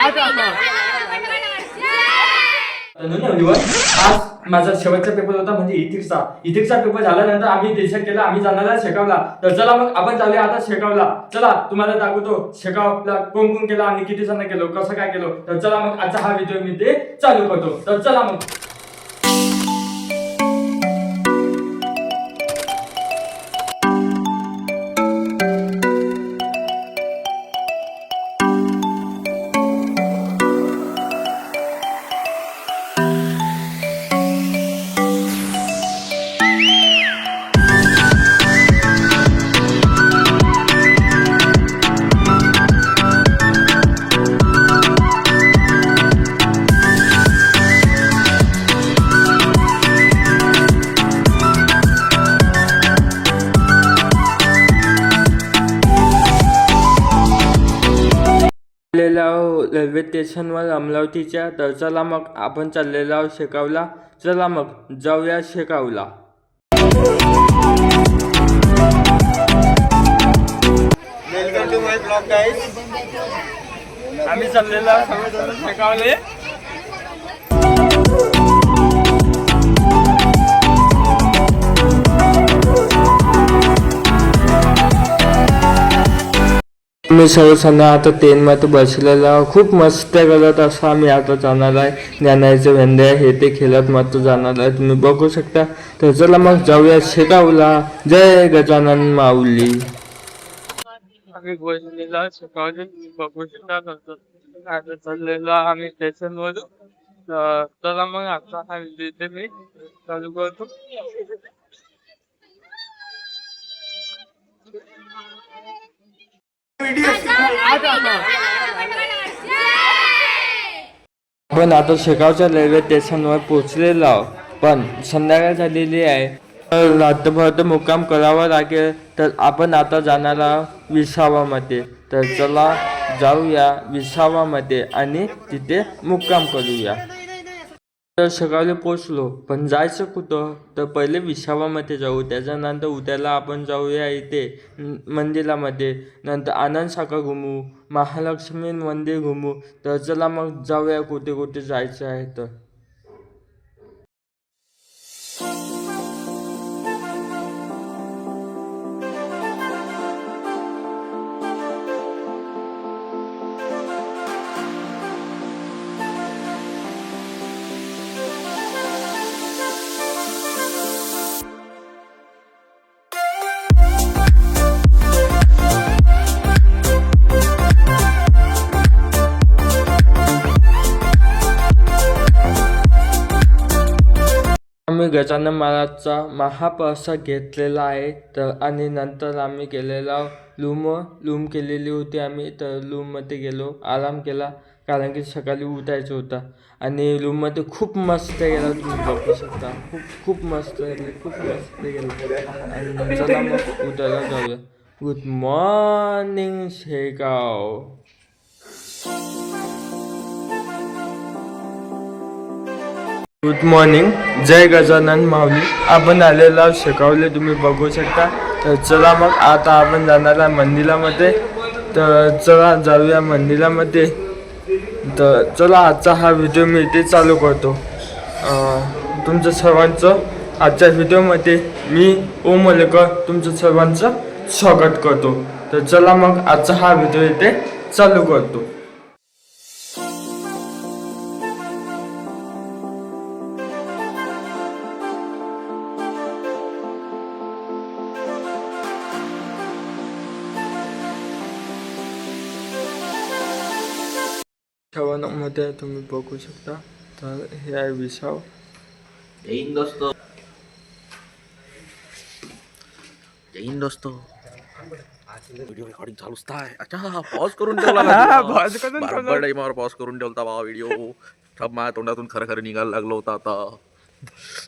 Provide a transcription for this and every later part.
आज माझा शेवटचा पेपर होता म्हणजे इथिक्सचा पेपर झाल्यानंतर आम्ही डिसाईड केला आम्ही जाणार शेकावला. तर चला मग आपण चालूया आता शेकावला. चला तुम्हाला दाखवतो शेकावला कोण कोण केला आणि किती जण केलो कसं काय केलो. तर चला मग आजचा हा व्हिडिओ मी ते चालू करतो. तर चला मग रेल्वे स्टेशनवर अमरावतीच्या. तर चला मग आपण चाललेलो आहोत शेकावला. चला मग जाऊया शेकावला. Welcome to my blog guys. आम्ही चाललेलो आहोत सगळेजण शेकावले. मी सर्वजण आता ट्रेनमध्ये बसलेला खूप मस्त करत असं आम्ही आता जाणार आहे. ज्ञानाचं वेंद्या हे ते खेळत मस्त जाणार आहे तुम्ही बघू शकता. तर चला मग जाऊया शेकावला. जय गजानन माऊली. आम्ही बसलेला शेकावले बघू शकता. आता चाललेलो आम्ही स्टेशनवर. चला मग आता हा व्हिडिओ मी चालू करतो. आपण आता शेगावच्या रेल्वे स्टेशनवर पोहोचलेलो आहोत. पण संध्याकाळ झालेली आहे. रात्रभर मुक्काम करावा लागेल. तर आपण आता जाणार आहोत विसावामध्ये. तर चला जाऊया विसावामध्ये आणि तिथे मुक्काम करूया. तर सकाळी पोचलो पण जायचं कुठं. तर पहिले विसावामध्ये जाऊ. त्याच्यानंतर उद्याला आपण जाऊया इथे मंदिरामध्ये. नंतर आनंद सागर घुमू, महालक्ष्मी मंदिर घुमू. तर चला मग जाऊया कुठे कुठे जायचं आहे. तर आम्ही गजानन महाराजचा महाप्रसाद घेतलेला आहे. तर आणि नंतर आम्ही गेलेलो लूम केलेली होती आम्ही. तर लूममध्ये गेलो, आराम केला कारण की सकाळी उठायचं होतं. आणि लूममध्ये खूप मस्त गेला तुम्ही बघू शकता. खूप मस्त गेले, खूप मस्त गेलं. आणि चला मग उद्याला जाऊया. Good morning Shegaon. Good morning. Jai Gajanan Mauli. आपण आलेलो आहोत शेकावले तुम्ही बघू शकता. तर चला मग आता आपण जाणार आहे मंदिरामध्ये. तर चला जाऊया मंदिरामध्ये. तर चला आजचा हा व्हिडिओ मी इथे चालू करतो. तुमचं सर्वांचं आजच्या व्हिडिओमध्ये मी ओम मलेकर तुमचं सर्वांचं स्वागत करतो. तर चला मग आजचा हा व्हिडिओ इथे चालू करतो. मध्ये तुम्ही बघू शकता. तर हे आहे विसाव. जय हिंद दोस्तो. जय हिंद दोस्तो. व्हिडिओ रेकॉर्डिंग चालूच आहे. अच्छा पॉज करून ठेवला. बरोबर टाईमावर पॉज करून ठेवता बा व्हिडिओ. सब माझ्या तोंडातून खरं निघायला लागलो होता आता.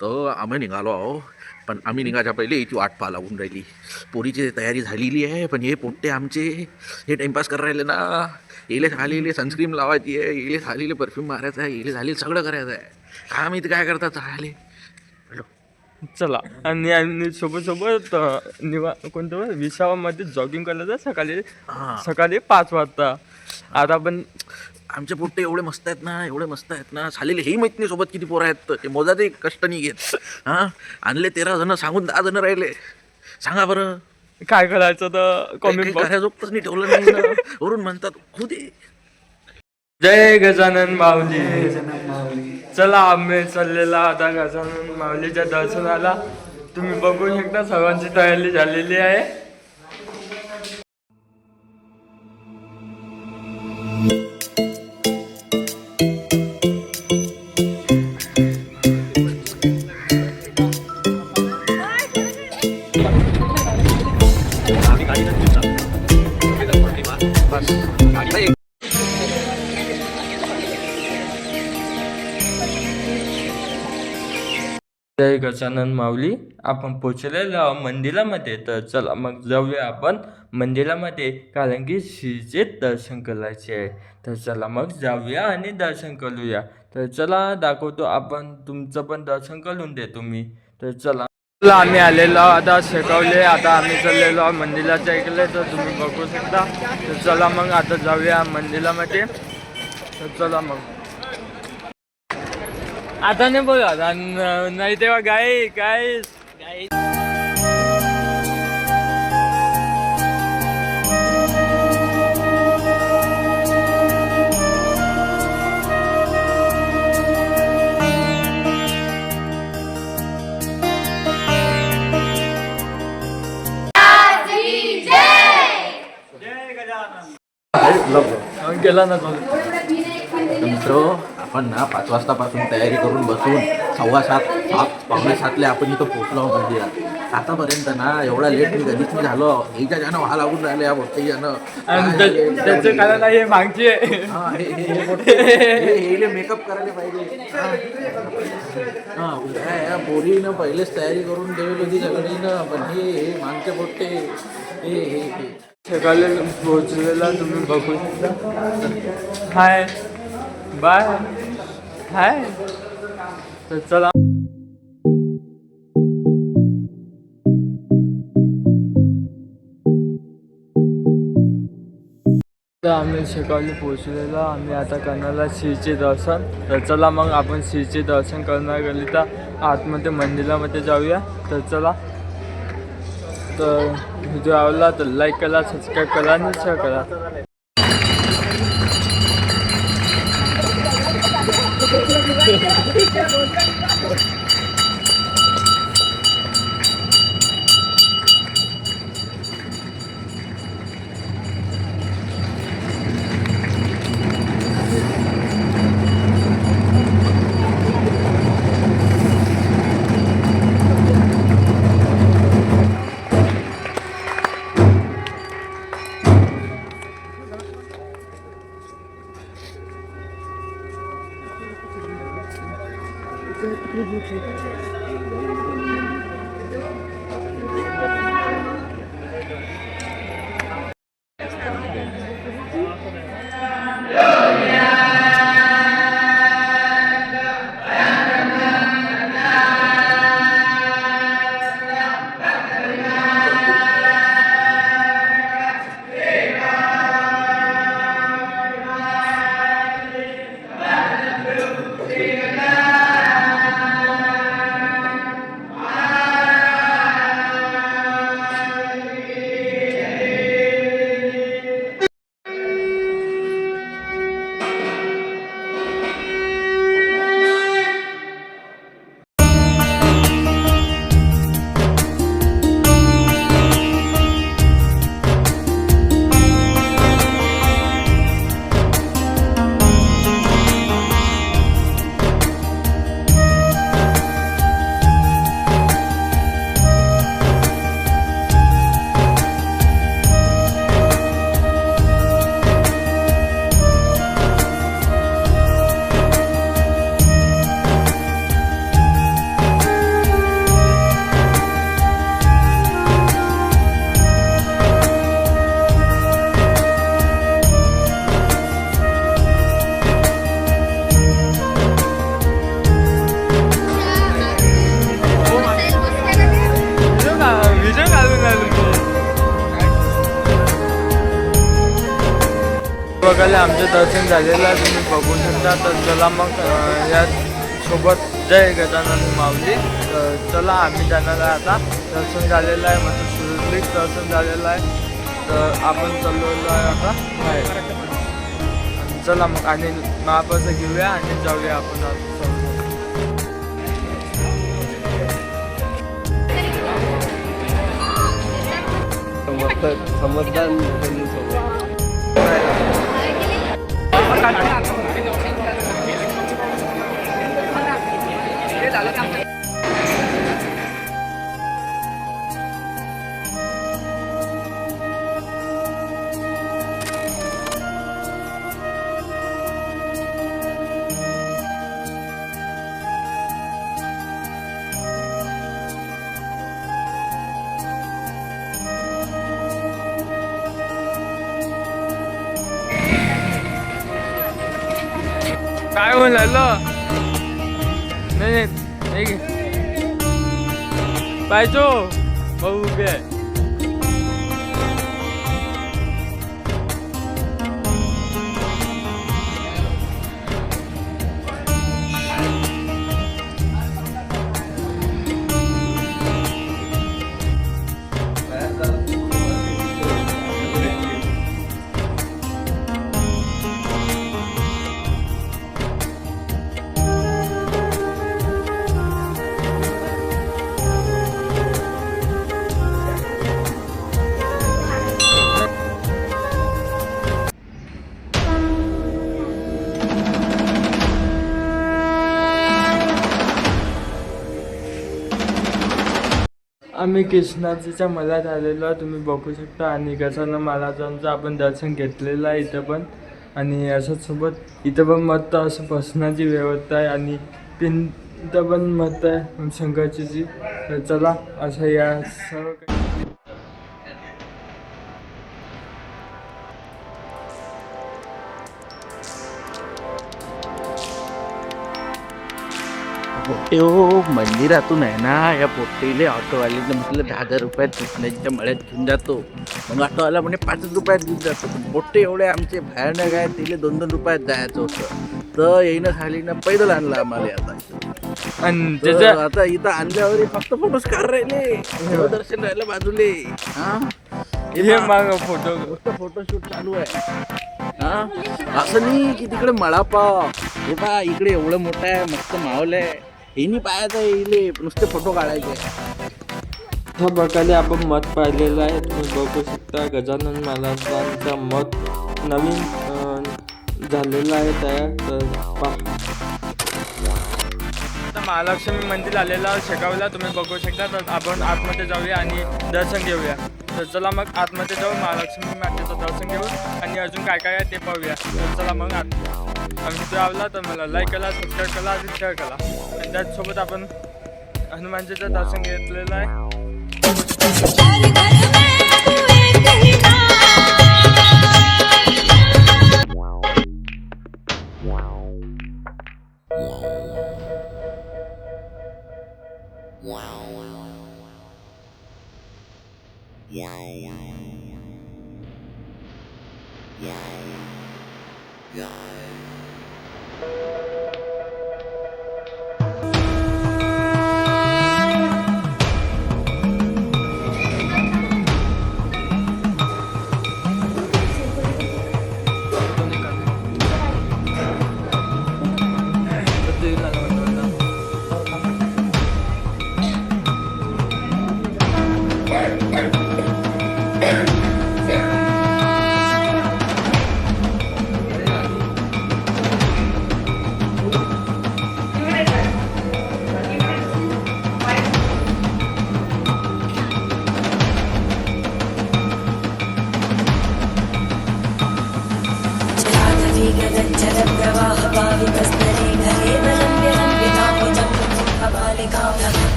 तर आम्ही निघालो आहो. पण आम्ही निघायच्या पहिले याची वाट पाहा लागून राहिली. पोरीची तयारी झालेली आहे. पण हे पोट्टे आमचे हे टाइमपास कर राहिले ना. येले झालेले सनस्क्रीन लावायची आहे, येले झालेले परफ्यूम मारायचं आहे, येले झालेलं सगळं करायचं आहे. काय माहिती काय करतात चालले. चला आणि सोबत कोणतं विसावामध्ये जॉगिंग करायचं सकाळी 5 वाजता. आता आपण आमचे पोट्टे एवढे मस्त आहेत ना, एवढे मस्त आहेत ना. झालेले हेही माहित नाही सोबत किती पोरं आहेत. ते मोजाचे कष्ट नाही घेत. हा, आणले 13 जण, सांगून 10 जण राहिले. सांगा बरं काय करायचं तर काही कार्याजोगतच नाही ठेवलं नाही ना. वरून म्हणतात होऊ दे. जय गजानन माऊली. चला आम्ही चाललेला आता गजानन माऊलीच्या दर्शनाला. तुम्ही बघू शकता सर्वांची तयारी झालेली आहे. जय गजानन माऊली. आपण पोचलेलो आहोत मंदिरामध्ये. तर चला मग जाऊया आपण मंदिरामध्ये, कारण की श्रीचे दर्शन करायचे आहे. तर चला मग जाऊया आणि दर्शन करूया. तर चला दाखवतो, आपण तुमचं पण दर्शन करून देतो मी. तर चला आम्ही आलेलो आता शेकावले. आता आम्ही चाललेलो आहोत मंदिराच्या इकडे. तर तुम्ही बघू शकता. तर चला मग आता जाऊया मंदिरामध्ये. तर चला मग आता नाही बोला नाही तेव्हा गाई गाई गाई. गेला ना तो मित्र, आपण ना 5 वाजतापासून तयारी करून बसून 6:15 आपण इथं पोहोचलो मंदिरात. आतापर्यंत ना एवढा लेट मी कधीच नाही झालो. ह्याच्या ज्यानं व्हा लागून राहिले या मोठे ज्यानं. त्याचं कारण आहे मागची मेकअप करायला पाहिजे. या पोरीनं पहिलेच तयारी करून ठेवली होती सगळीनं. पण हे मागचे मोठे हे सकाळी पोहोचलेला तुम्ही बघू शकता. Hi bye hi. तर चला तर आम्ही सकाळी पोहोचलेलो. आम्ही आता करणार श्रीचे दर्शन. तर चला मग आपण श्रीचे दर्शन करणार गेली तर आतमध्ये मंदिरामध्ये जाऊया. तर चला. तर व्हिडिओ आवडला तर लाईक करा, सबस्क्राईब करा आणि शेअर करा. आमचं दर्शन झालेलं आहे, तुम्ही बघू शकता. तर चला मग या सोबत जय गजानन माऊली. चला आम्ही जाणार आहे आता. दर्शन झालेलं आहे, म्हणजे सुरळीत दर्शन झालेलं आहे. तर आपण चाललेलो आहे आता बाहेर. चला मग आणि महाप्रसाद घेऊया आणि जाऊया आपण आता. समजदार काय होऊन राहिलं? नाही नाही पाहिजो भाऊ उभे आहे. आम्ही कृष्णाजीच्या मलात आलेलो आहे, तुम्ही बघू शकता. आणि गजानन महाराजांचं आपण दर्शन घेतलेलं आहे इथं पण. आणि अशाच सोबत इथं पण मस्त असं बसण्याची व्यवस्था आहे आणि पिंड पण मस्त आहे शंकरजीची. तर चला असं या सर्व काही पोट्टे हो मंदिरातून आहे ना, या पोट्टीले ऑटोवालीने म्हटलं 10,000 रुपयात कृष्णाजीच्या मळ्यात घेऊन जातो. मग ऑटोवाला म्हणे 5 रुपयात घेऊन जातो. पण पोट्टे एवढे आमचे भयानक आहे, तिले 2-2 रुपयात जायचं होतं. तर येईनं खालीनं पैदल आणलं आम्हाला आता. आणि तर त्याच्या आता इथं आणल्यावर फक्त फोटोच काढ राहिले, दर्शन राहिलं बाजूले. हा हे माग फोटो फोटोशूट चालू आहे. हा असं नाही की तिकडे मळा पाव, हे पहा इकडे एवढं मोठं आहे, मस्त माहोल आहे. हे नाही पाहायचं आहे, इले नुसते फोटो काढायचे. अशा प्रकारे आपण मठ पाहिलेलं आहे, तुम्ही बघू शकता. गजानन महाराजांचा मठ नवीन झालेला आहे तयार. तर पहा महालक्ष्मी मंदिर आलेलं शेगावला, तुम्ही बघू शकता. तर आपण आतमध्ये जाऊया आणि दर्शन घेऊया. तर चला मग आतमध्ये जाऊ, महालक्ष्मी मातेचं दर्शन घेऊ आणि अजून काय काय आहे ते पाहूया. तर चला मग आत. व्हिडिओ आवडला तर मला लाईक करा, सबस्क्राईब करा आणि शेअर करा. आणि त्याचसोबत आपण हनुमानजीचं दर्शन घेतलेलं आहे.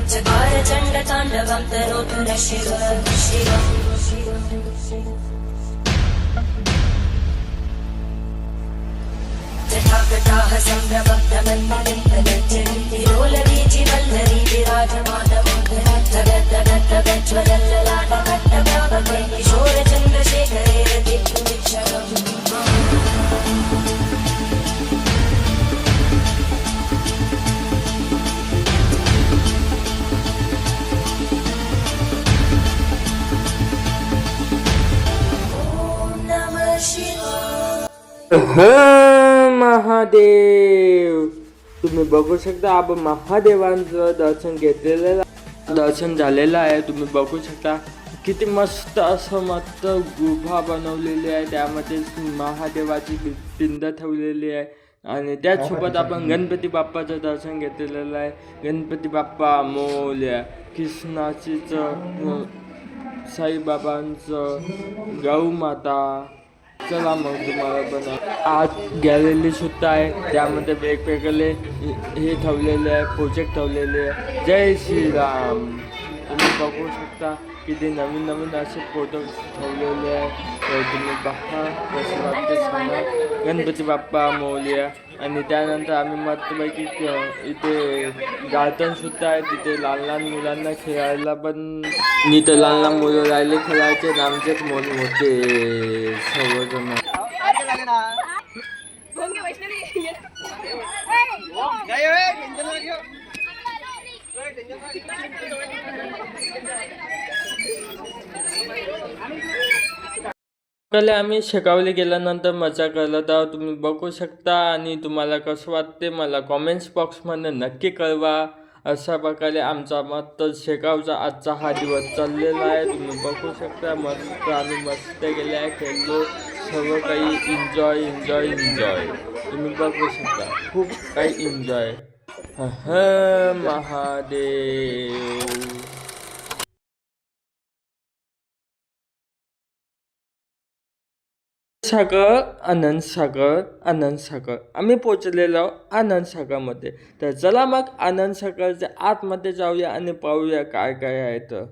चकारचण्डताण्डवं तनोतु न शिव जटाकटाः सम्भ्रमब्धमन्मलिम्पलज्जरीतिरोलवीचि वल्लरी विराजमानमोदरज्जगद्दगद्दगज्ज्वलल्ललाटकट्टभावके किशोरचन्द्र चन्द्रशेखरे रतिक्षुमिक्षणम् ॐ नमः शिवाय महादेव. तुम्ही बघू शकता आपण महादेवांचं दर्शन घेतलेलं दर्शन झालेलं आहे. तुम्ही बघू शकता किती मस्त असं मस्त गुफा बनवलेली आहे. त्यामध्ये महादेवाची पिंड ठेवलेली आहे आणि त्याचसोबत आपण गणपती बाप्पाचं दर्शन घेतलेलं आहे. गणपती बाप्पा मोरया, कृष्णाचीचं, साईबाबांचं, गौ माता. चला मग तुम्हाला पण आत गॅलरी सुद्धा आहे. त्यामध्ये वेगवेगळे हे ठेवलेले आहे, प्रोजेक्ट ठेवलेले आहे. जय श्रीराम. तुम्ही बघू शकता किती नवीन नवीन असे फोटो ठेवलेले आहे. तर तुम्ही पहा कसं वाटते सांगा. गणपती बाप्पा मोरया. आणि त्यानंतर आम्ही मस्तपैकी इथे गार्डन सुद्धा आहे. तिथे लहान लहान मुलांना खेळायला पण इथे लहान लहान मुलं राहिले खेळायचे आणि आमचेच मन होते सर्वजण. पहिले आम्ही शेकावले गेल्यानंतर मजा करत आहोत. तुम्ही बघू शकता आणि तुम्हाला कसं वाटते मला कॉमेंट्स बॉक्समध्ये नक्की कळवा. अशा प्रकारे आमचा मस्त शेकावचा आजचा हा दिवस चाललेला आहे. तुम्ही बघू शकता मस्त आम्ही मस्त गेले आहे, खेळलो सर्व काही एन्जॉय एन्जॉय एन्जॉय. तुम्ही बघू शकता खूप काही एन्जॉय. महादेव. सागर आनंद सागर आनंद सागर. आम्ही पोचलेलो आनंद सागरमध्ये. तर चला मग आनंद सागरच्या आतमध्ये जाऊया आणि पाहूया काय काय आहे. तर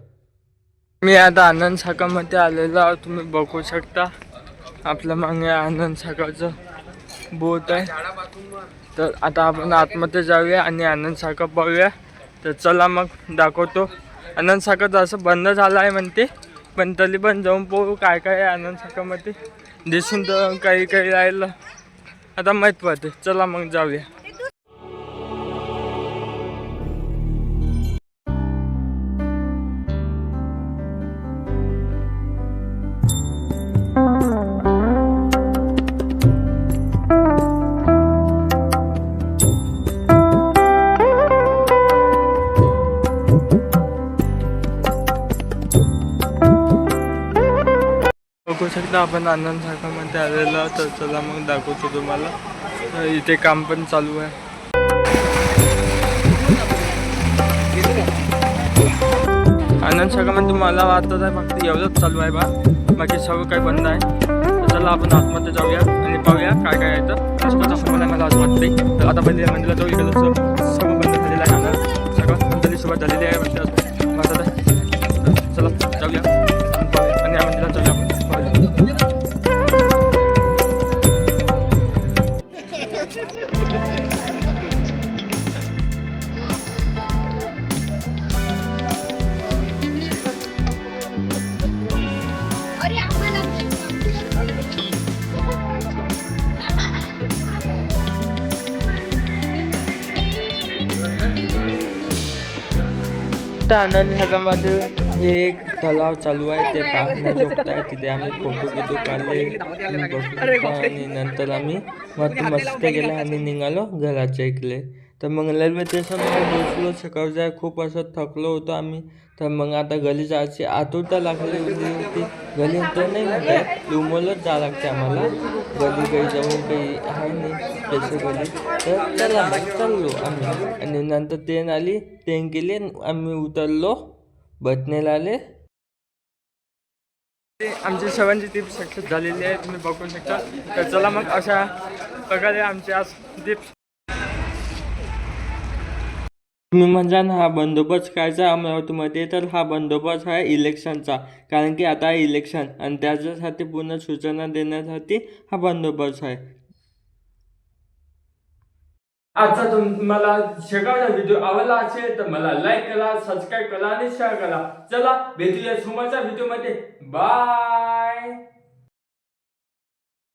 मी आता आनंद सागरमध्ये आलेलो आहोत. तुम्ही बघू शकता आपल्या मागे आनंद सागरचं बोट आहे. तर आता आपण आतमध्ये जाऊया आणि आनंद सागर पाहूया. तर चला मग दाखवतो. आनंद सागर असं बंद झालं आहे म्हणते, पण तरी पण जाऊन पाहू काय काय आहे आनंद सागरमध्ये. दिसून तर काही काही राहिलं आता माहीत पडते. चला मग जाऊया. बघू शकता आपण आनंद सागरमध्ये आलेलो. तर चला मग दाखवतो तुम्हाला. तर इथे काम पण चालू आहे. आनंद सागरमध्ये तुम्हाला वाटत आहे फक्त एवढंच चालू आहे बा, बाकी सर्व काही बंद आहे. तर चला आपण आतमध्ये जाऊया आणि पाहूया काय काय आहे. तर आसपासचा मला मला असं वाटते. तर आता पहिले मंदिरात जाऊ. इकडं सर्व बंद झालेलं आहे. आनंद सागर मंदिराची सुरुवात झालेली आहे. वाटत आहे. चला जाऊया आणि या मंदिरात जाऊया आपण. आनंद सागरमध्ये हे एक तलाव चालू आहे. ते पाहण्याजोगतं आहे. तिथे आम्ही फोटो बिटो काढले आणि नंतर आम्ही मस्त गेलो आणि निघालो घराच्या इकडे. तर मग रेल्वे स्टेशनवर पोचलो. सकाळच्या खूप असं थकलो होतो आम्ही. तर मग आता घरी जायची आतुरता लागली होती. घरी तर नाही म्हणताय, रुमलच जावं लागते आम्हाला. घरी काही जाऊन काही आहे नाही त्याच्या घरी. तर चला मग चाललो आम्ही. आणि नंतर ट्रेन आली. ट्रेन गेली. आम्ही उतरलो. बसनेला आले. आमची सर्वांची ट्रिप सक्सेस झालेली आहे. तुम्ही बघू शकता. तर चला मग अशा प्रकारे आमची आज ट्रिप. तुम्ही म्हणजे हा बंदोबस्त करायचा अमरावतीमध्ये. तर हा बंदोबस्त आहे इलेक्शनचा, कारण की आता इलेक्शन आणि त्याच्यासाठी पूर्ण सूचना देण्यासाठी हा बंदोबस्त आहे. आजचा तुम्हाला शेगावचा व्हिडिओ आवडला असेल तर मला लाईक करा, सबस्क्राईब करा आणि शेअर करा. चला भेटूया समोरच्या व्हिडिओ मध्ये. बाय.